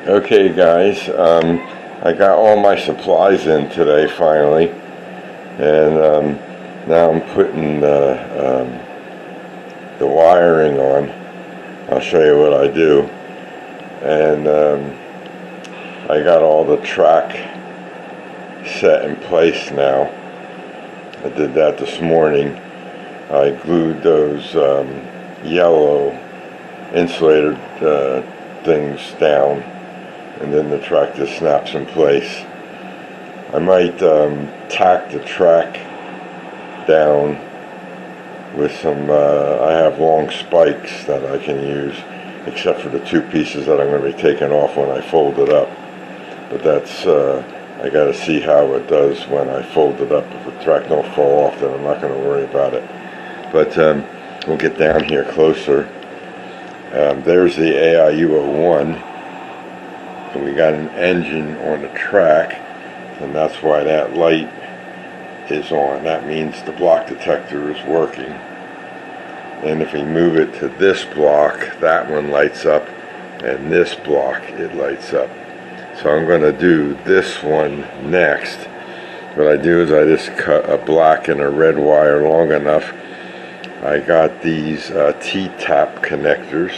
Okay, guys, I got all my supplies in today finally, and now I'm putting the wiring on. I'll show you what I do. And I got all the track set in place now. I did that this morning. I glued those yellow insulated things down, and then the track just snaps in place. I might tack the track down with some, I have long spikes that I can use, except for the two pieces that I'm going to be taking off when I fold it up. But that's, I got to see how it does when I fold it up. If the track don't fall off, then I'm not going to worry about it. But we'll get down here closer. There's the AIU-01, and we got an engine on the track, and that's why that light is on. That means the block detector is working. And if we move it to this block, that one lights up, and this block, it lights up. So I'm going to do this one next. What I do is I just cut a black and a red wire long enough. I got these T-tap connectors,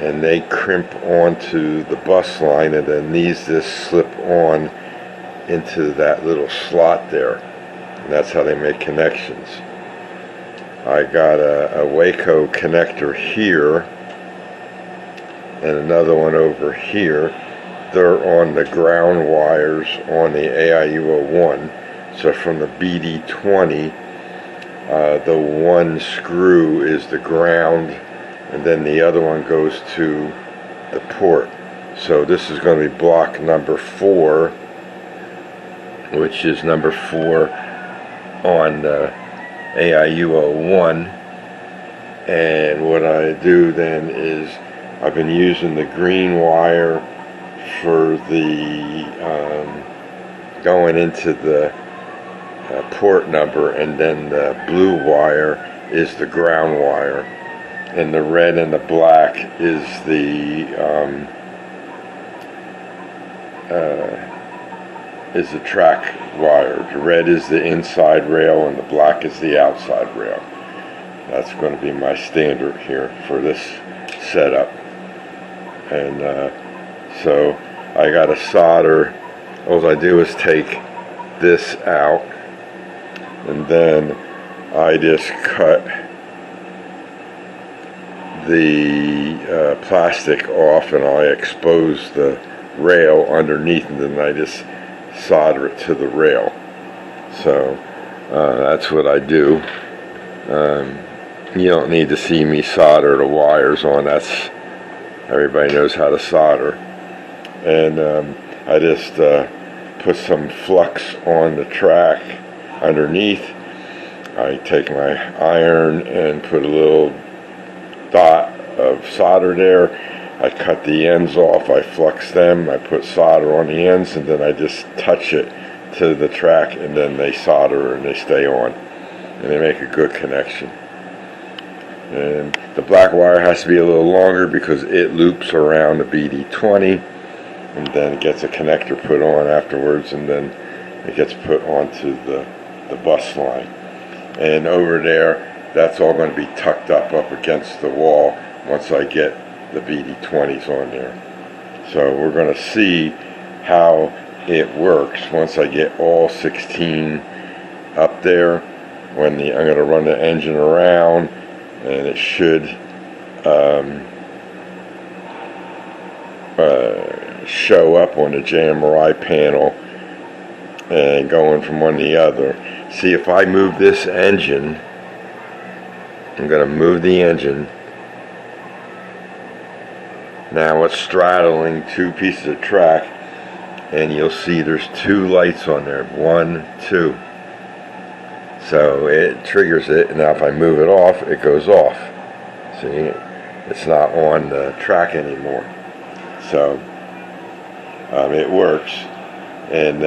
and they crimp onto the bus line, and then these just slip on into that little slot there, and that's how they make connections. I got a Waco connector here and another one over here. They're on the ground wires on the AIU-01. So from the BD20, the one screw is the ground, and then the other one goes to the port. So this is going to be block number 4, which is number 4 on the AIU-01. And what I do then is I've been using the green wire for the going into the port number, and then the blue wire is the ground wire, and the red and the black is the track wire. The red is the inside rail, and the black is the outside rail. That's going to be my standard here for this setup. And so I got to solder. All I do is take this out, and then I just cut the plastic off, and I expose the rail underneath, and then I just solder it to the rail. So that's what I do. You don't need to see me solder the wires on. That's, everybody knows how to solder. And I just put some flux on the track underneath. I take my iron and put a little dot of solder there. I cut the ends off, I flux them, I put solder on the ends, and then I just touch it to the track, and then they solder and they stay on, and they make a good connection. And the black wire has to be a little longer because it loops around the BD20, and then it gets a connector put on afterwards, and then it gets put onto the bus line. And over there, that's all going to be tucked up against the wall once I get the BD20s on there. So we're going to see how it works once I get all 16 up there. I'm going to run the engine around, and it should show up on the JMRI panel, and going from one to the other. See, if I move this engine, I'm going to move the engine. Now it's straddling two pieces of track, and you'll see there's 2 lights on there. 1, 2. So it triggers it, and now if I move it off, it goes off. See, it's not on the track anymore. So it works, and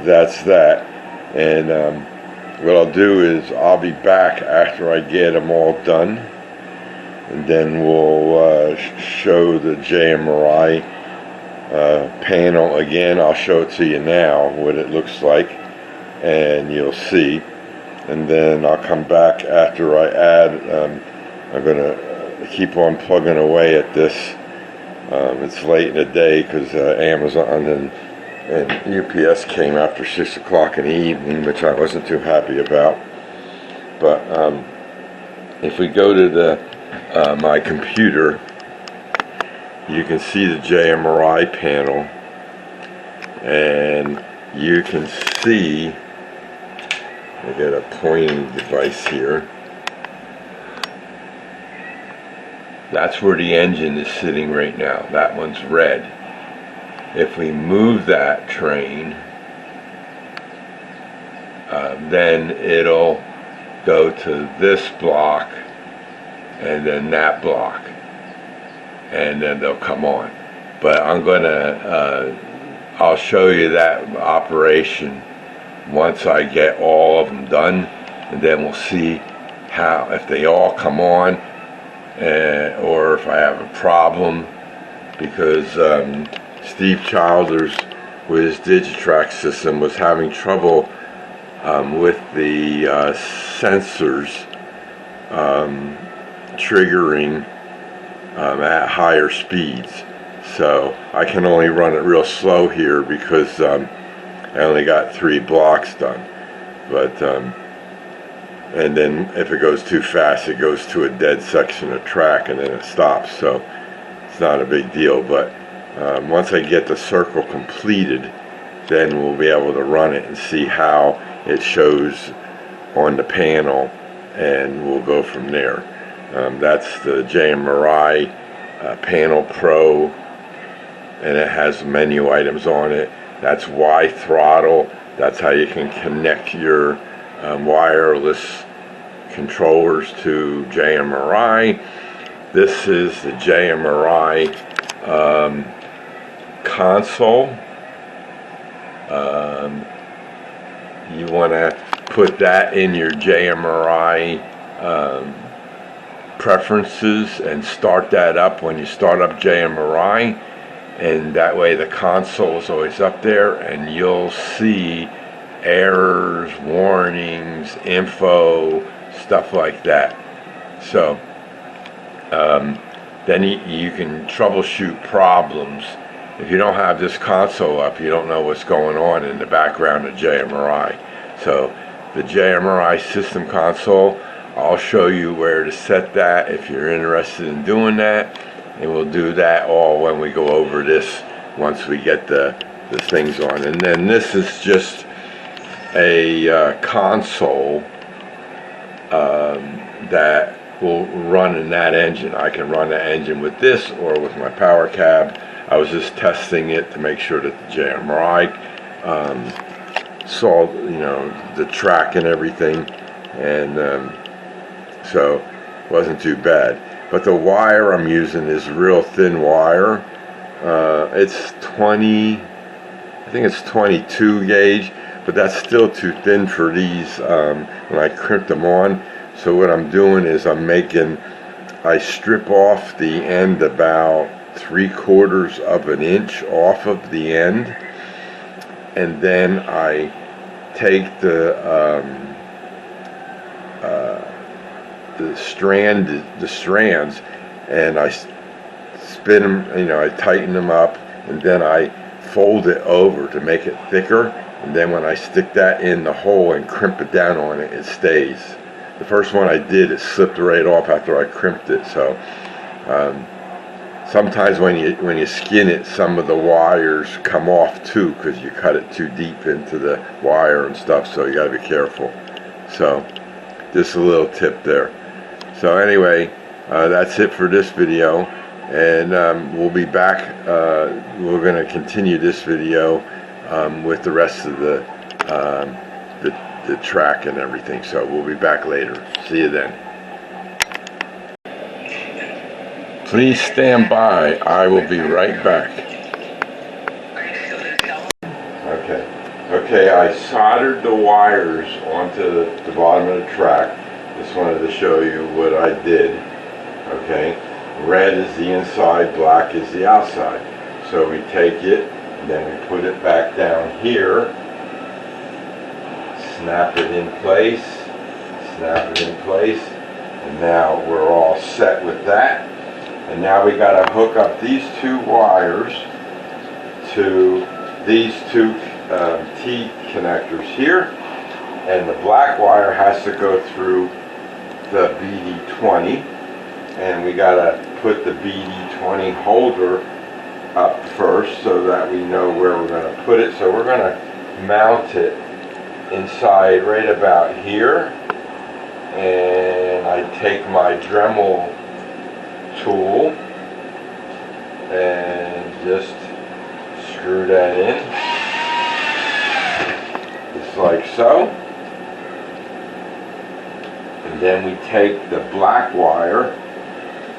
that's that. And what I'll do is I'll be back after I get them all done, and then we'll show the JMRI panel again. I'll show it to you now what it looks like, and you'll see. And then I'll come back after I add. I'm gonna keep on plugging away at this. It's late in the day because Amazon and UPS came after 6 o'clock in the evening, which I wasn't too happy about. But if we go to my computer, you can see the JMRI panel, and you can see, I got a pointing device here. That's where the engine is sitting right now. That one's red. If we move that train, then it'll go to this block and then that block, and then they'll come on. But I'm gonna I'll show you that operation once I get all of them done, and then we'll see how, if they all come on, or if I have a problem, because Steve Childers with his Digitrax system was having trouble with the sensors triggering at higher speeds. So I can only run it real slow here because I only got 3 blocks done. But and then if it goes too fast, it goes to a dead section of track and then it stops. So it's not a big deal. But once I get the circle completed, then we'll be able to run it and see how it shows on the panel, and we'll go from there. That's the JMRI Panel Pro, and it has menu items on it. That's Y throttle. That's how you can connect your wireless controllers to JMRI. This is the JMRI console. You want to put that in your JMRI preferences and start that up when you start up JMRI, and that way the console is always up there and you'll see errors, warnings, info, stuff like that. So then you can troubleshoot problems. If you don't have this console up, you don't know what's going on in the background of JMRI. So the JMRI system console, I'll show you where to set that if you're interested in doing that, and we'll do that all when we go over this once we get the things on. And then this is just a console that will run in that engine. I can run the engine with this or with my power cab. I was just testing it to make sure that the JMRI saw, the track and everything, and so it wasn't too bad. But the wire I'm using is real thin wire. It's 20, I think it's 22 gauge, but that's still too thin for these when I crimped them on. So what I'm doing is I strip off the end about 3/4 of an inch off of the end, and then I take the strands, and I spin them, I tighten them up, and then I fold it over to make it thicker, and then when I stick that in the hole and crimp it down on it, it stays. The first one I did, it slipped right off after I crimped it. So sometimes when you skin it, some of the wires come off too because you cut it too deep into the wire and stuff, so you got to be careful. So just a little tip there. So anyway, that's it for this video, and we'll be back. We're going to continue this video with the rest of the track and everything. So we'll be back later. See you then. Please stand by. I will be right back. Okay, I soldered the wires onto the bottom of the track. Just wanted to show you what I did. Okay, red is the inside, black is the outside. So we take it, and then we put it back down here, snap it in place, and now we're all set with that. And now we got to hook up these two wires to these two T connectors here, and the black wire has to go through the BD20, and we got to put the BD20 holder up first so that we know where we're going to put it. So we're going to mount it inside right about here, and I take my Dremel tool and just screw that in, just like so. And then we take the black wire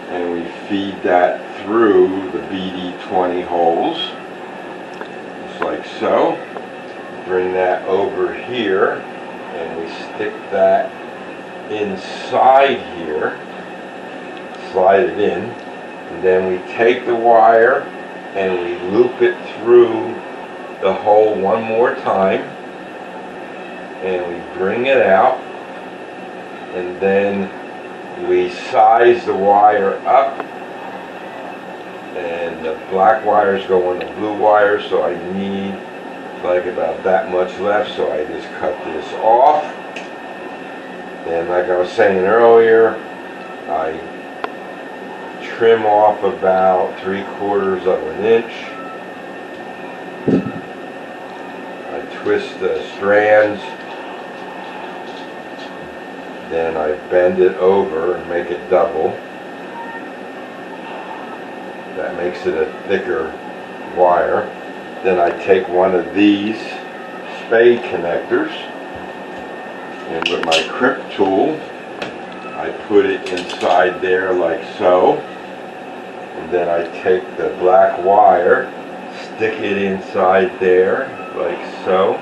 and we feed that through the BD20 holes, just like so. Bring that over here and we stick that inside here, slide it in, and then we take the wire and we loop it through the hole one more time, and we bring it out, and then we size the wire up, and the black wires go on the blue wire, so I need like about that much left, so I just cut this off. Then, like I was saying earlier, I trim off about 3/4 of an inch. I twist the strands, then I bend it over and make it double. That makes it a thicker wire. Then I take one of these spade connectors, and with my crimp tool I put it inside there like so, and then I take the black wire, stick it inside there like so.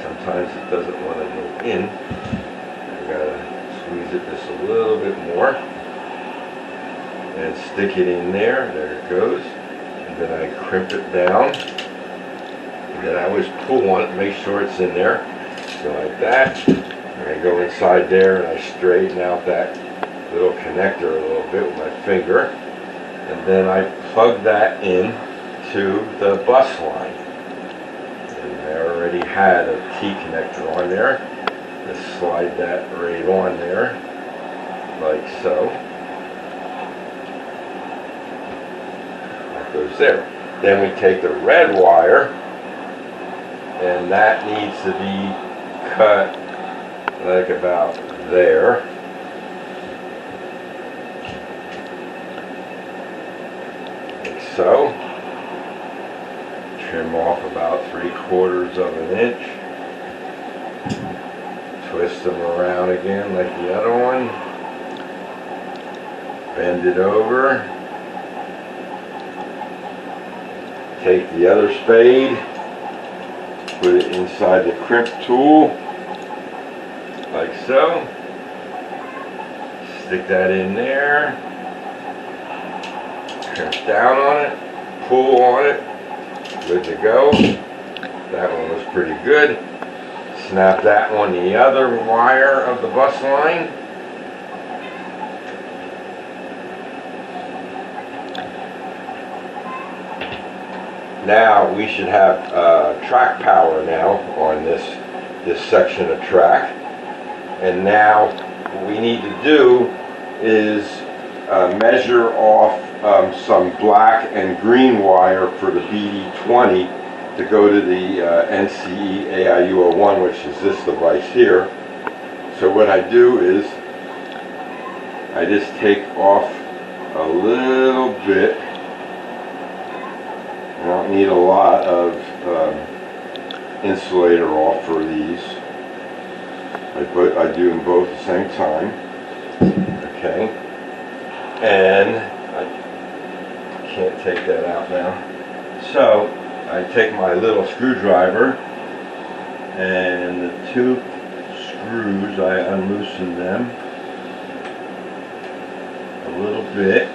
Sometimes it doesn't want to go in. I gotta squeeze it just a little bit more and stick it in there. There it goes. And then I crimp it down, and then I always pull on it, make sure it's in there. So like that. And I go inside there and I straighten out that little connector a little bit with my finger, and then I plug that in to the bus line. And I already had a T connector on there. Just slide that right on there, like so. That goes there. Then we take the red wire, and that needs to be cut like about there. Like so. Trim off about 3/4 of an inch. Twist them around again like the other one. Bend it over. Take the other spade. Put it inside the crimp tool. Like so. Stick that in there. Crimp down on it. Pull on it. Good to go. That one was pretty good. Snap that on the other wire of the bus line. Now we should have track power now on this section of track. And now what we need to do is measure off some black and green wire for the BD20 to go to the NCE AIU01, which is this device here. So what I do is I just take off a little bit. I don't need a lot of insulator off for these. I do them both at the same time. Okay. And I can't take that out now. So I take my little screwdriver, and the two screws, I unloosen them a little bit.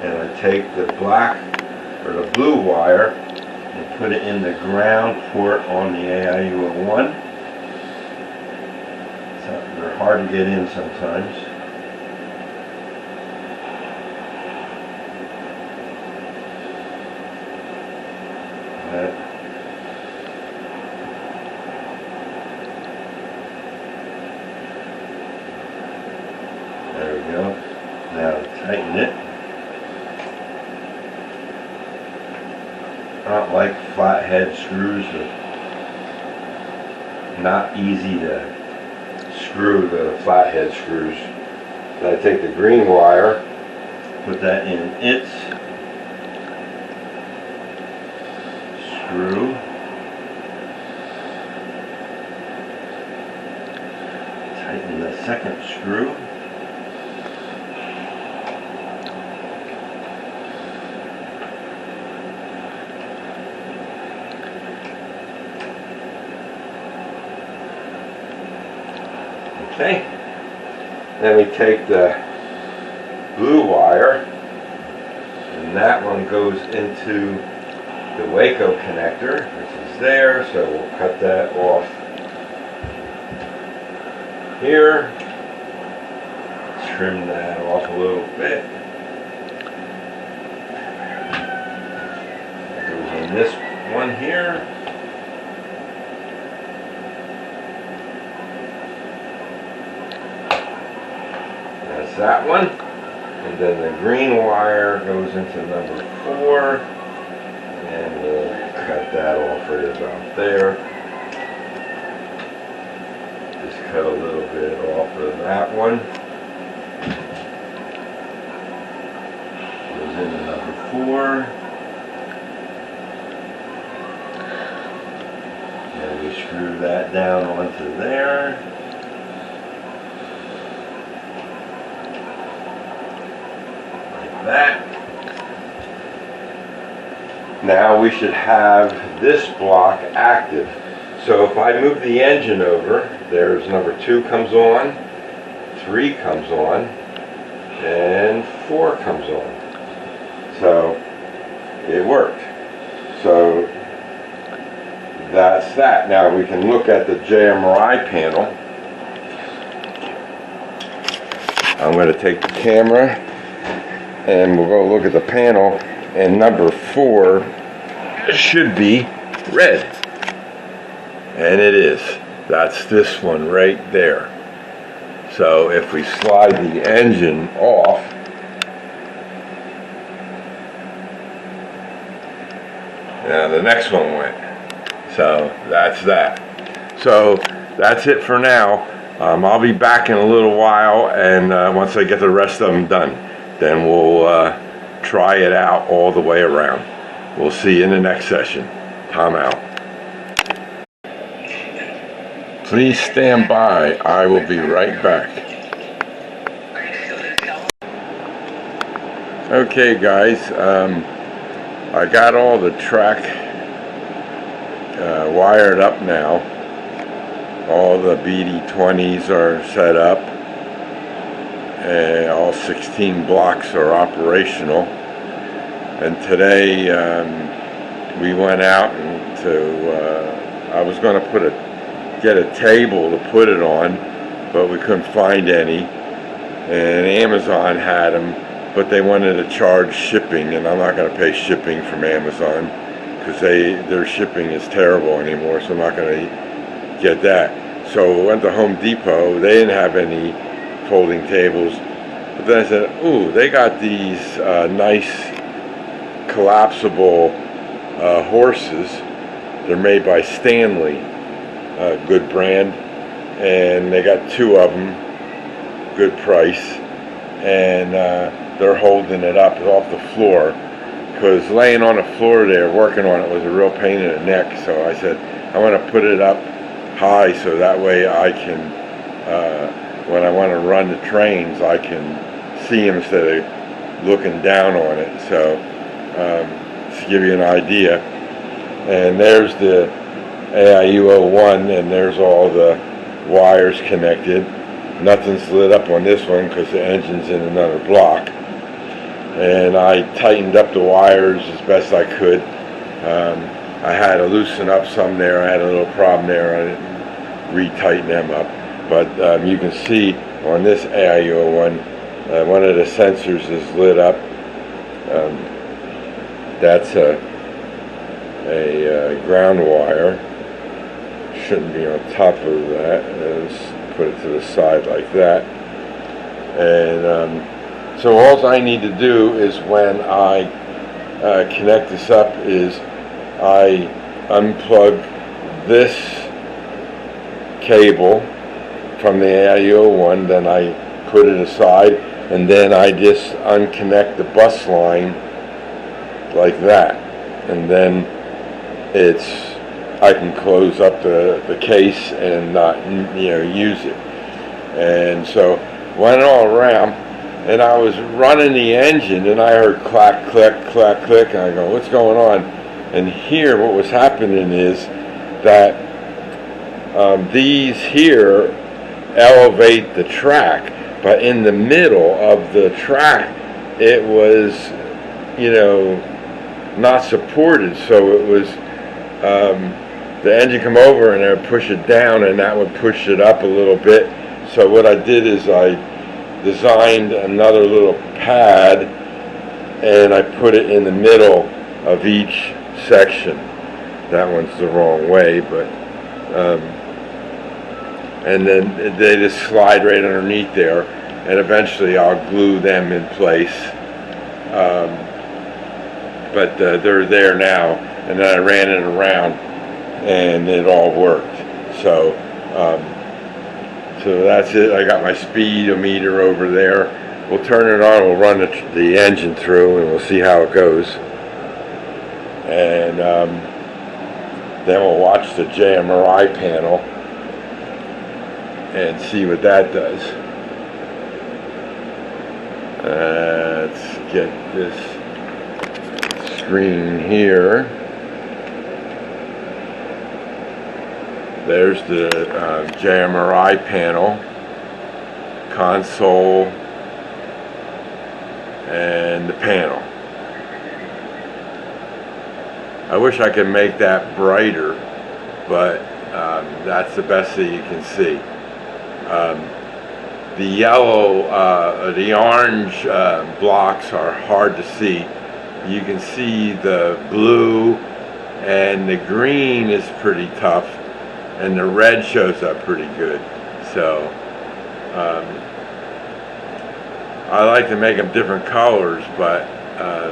and I take the black or the blue wire and put it in the ground port on the AIU01. So they're hard to get in sometimes. There we go. Now tighten it. I don't like flathead screws. They're not easy to screw, the flathead screws. So I take the green wire, put that in its screw. Tighten the second screw. Okay, then we take the blue wire, and that one goes into the Waco connector, which is there, so we'll cut that off here, trim that off a little bit. That goes in this one here. That one, and then the green wire goes into number 4, and we'll cut that off right about there. Just cut a little bit off of that one. Goes into number 4, and we screw that down onto there. That. Now we should have this block active. So if I move the engine over, there's number 2 comes on, 3 comes on, and 4 comes on. So it worked. So that's that. Now we can look at the JMRI panel. I'm going to take the camera and we'll go look at the panel, and number 4 should be red, and it is. That's this one right there. So if we slide the engine off, now the next one went. So that's that. So that's it for now. I'll be back in a little while, and once I get the rest of them done, then we'll try it out all the way around. We'll see you in the next session. Tom out. Please stand by. I will be right back. Okay guys, I got all the track wired up now. All the BD20s are set up. All 16 blocks are operational, and today we went out and I was going to get a table to put it on, but we couldn't find any, and Amazon had them, but they wanted to charge shipping, and I'm not going to pay shipping from Amazon because their shipping is terrible anymore, so I'm not going to get that. So we went to Home Depot. They didn't have any folding tables, but then I said, ooh, they got these nice collapsible horses. They're made by Stanley, a good brand, and they got 2 of them, good price, and they're holding it up off the floor, because laying on the floor there working on it was a real pain in the neck. So I said I want to put it up high so that way I can when I want to run the trains, I can see them instead of looking down on it. So, to give you an idea. And there's the AIU01, and there's all the wires connected. Nothing's lit up on this one because the engine's in another block. and I tightened up the wires as best I could. I had to loosen up some there. I had a little problem there. I didn't re-tighten them up. But you can see on this AIUO one of the sensors is lit up. That's a ground wire. Shouldn't be on top of that. Just put it to the side like that. And so all I need to do is when I connect this up is I unplug this cable from the AIUO one, then I put it aside, and then I just unconnect the bus line like that, and then I can close up the case and not use it. And so went all around, and I was running the engine, and I heard clack, click, clack, click, and I go, what's going on? And here what was happening is that these here elevate the track, but in the middle of the track it was not supported, so it was the engine come over and I would push it down, and that would push it up a little bit. So what I did is I designed another little pad, and I put it in the middle of each section. That one's the wrong way, but and then they just slide right underneath there, and eventually I'll glue them in place. But they're there now, and then I ran it around, and it all worked. So that's it. I got my speedometer over there. We'll turn it on. We'll run the engine through, and we'll see how it goes. And then we'll watch the JMRI panel and see what that does. Let's get this screen here. There's the JMRI panel, console, and the panel. I wish I could make that brighter, but that's the best that you can see. The yellow, the orange blocks are hard to see. You can see the blue, and the green is pretty tough, and the red shows up pretty good. So I like to make them different colors, but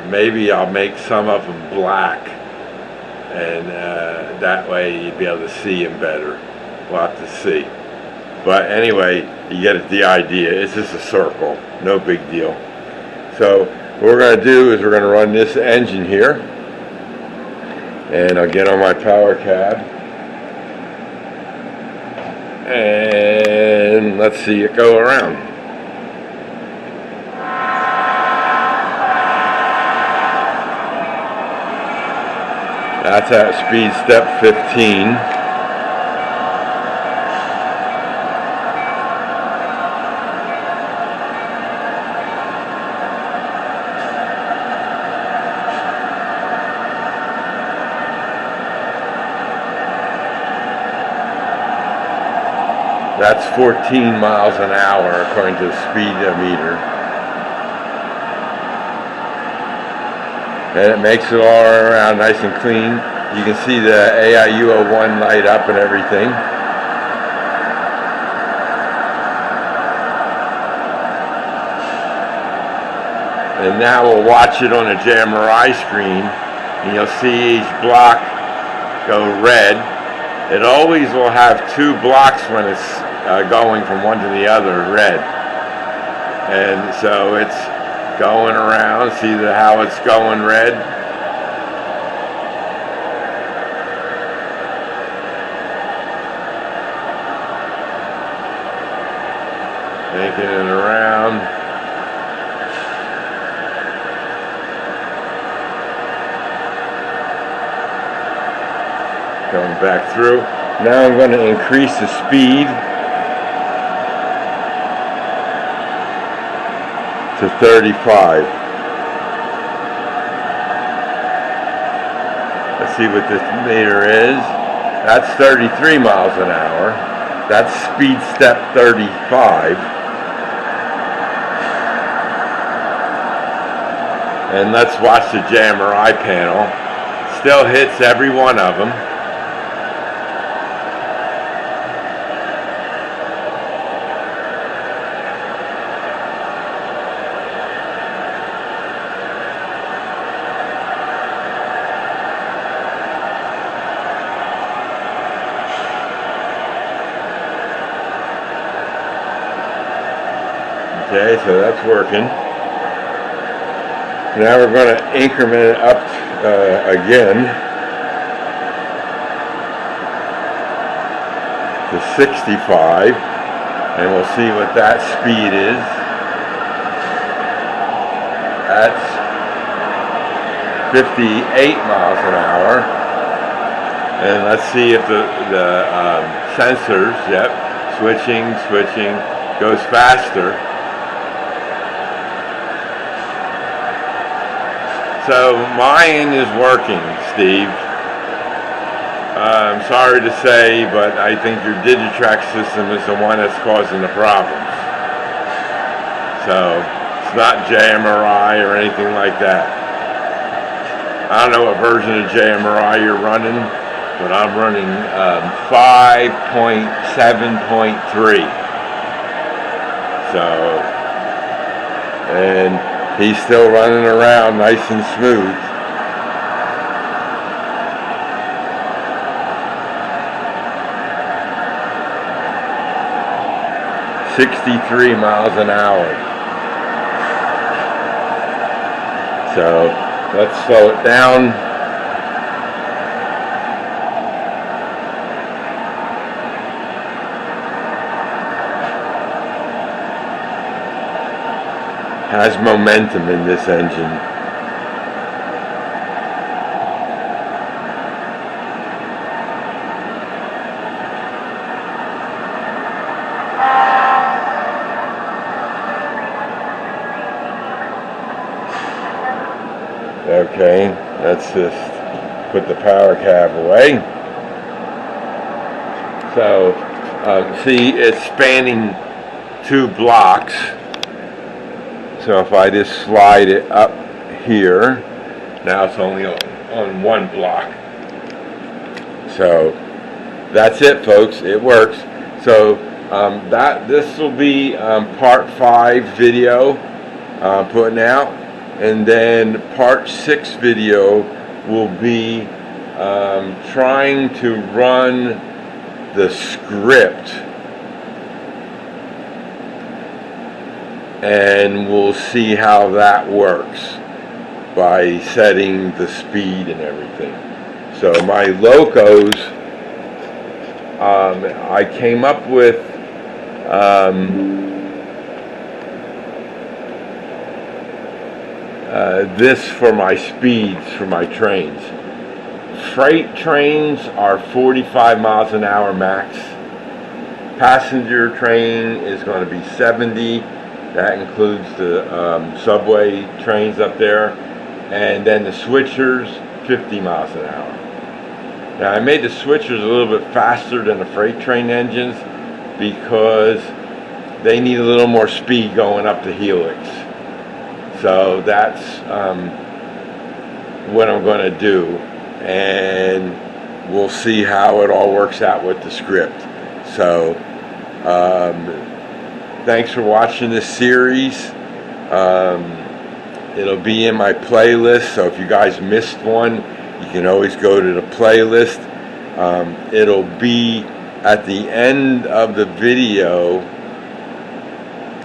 maybe I'll make some of them black, and that way you'd be able to see them better. We'll have to see. But anyway, you get the idea. It's just a circle, no big deal. So what we're going to do is we're going to run this engine here, and I'll get on my power cab, and let's see it go around. That's at speed step 15. That's 14 miles an hour according to the speedometer. And it makes it all around nice and clean. You can see the AIUO1 light up and everything. And now we'll watch it on a JMRI screen, and you'll see each block go red. It always will have two blocks when it's going from one to the other, red. And so it's going around. See how it's going red? Making it around. Going back through. Now I'm going to increase the speed to 35. Let's see what this meter is. That's 33 miles an hour. That's speed step 35. And let's watch the JMRI panel. Still hits every one of them. Okay, so that's working. Now we're going to increment it up again to 65, and we'll see what that speed is. That's 58 miles an hour. And let's see if the sensors, yep, switching, goes faster. So mine is working, Steve. I'm sorry to say, but I think your SoundTraxx system is the one that's causing the problems. So it's not JMRI or anything like that. I don't know what version of JMRI you're running, but I'm running 5.7.3. So, and he's still running around nice and smooth. $63 miles an hour. So let's slow it down. Has momentum in this engine. Okay, let's just put the power cab away. So, see, it's spanning 2 blocks. So if I just slide it up here, now it's only on 1 block. So that's it, folks. It works. So this will be part 5 video putting out, and then part 6 video will be trying to run the script. And we'll see how that works by setting the speed and everything. So my locos, I came up with this for my speeds for my trains. Freight trains are 45 miles an hour max. Passenger train is going to be 70. That includes the subway trains up there, and then the switchers, 50 miles an hour. Now I made the switchers a little bit faster than the freight train engines because they need a little more speed going up the helix. So that's what I'm going to do, and we'll see how it all works out with the script. So thanks for watching this series. It'll be in my playlist, so if you guys missed one, you can always go to the playlist. It'll be at the end of the video.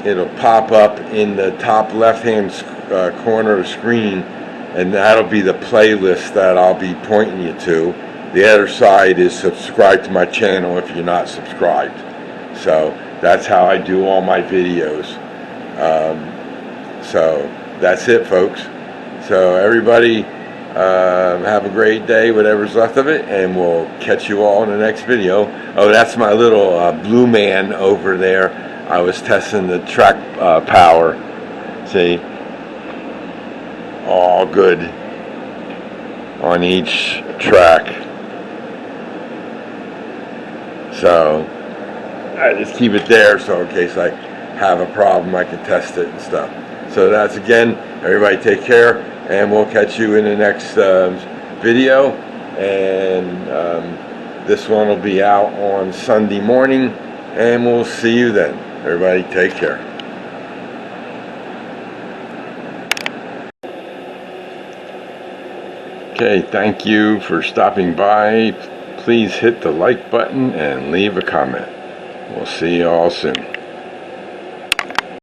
It'll pop up in the top left-hand corner of the screen, and that'll be the playlist that I'll be pointing you to. The other side is subscribe to my channel if you're not subscribed. So that's how I do all my videos. So that's it, folks. So everybody have a great day, whatever's left of it, and we'll catch you all in the next video. Oh, that's my little blue man over there. I was testing the track power. See? All good. on each track. So I just keep it there, so in case I have a problem I can test it and stuff. So that's, again, everybody take care, and we'll catch you in the next video. And this one will be out on Sunday morning, and we'll see you then. Everybody take care. Okay, thank you for stopping by. Please hit the like button and leave a comment. We'll see you all soon.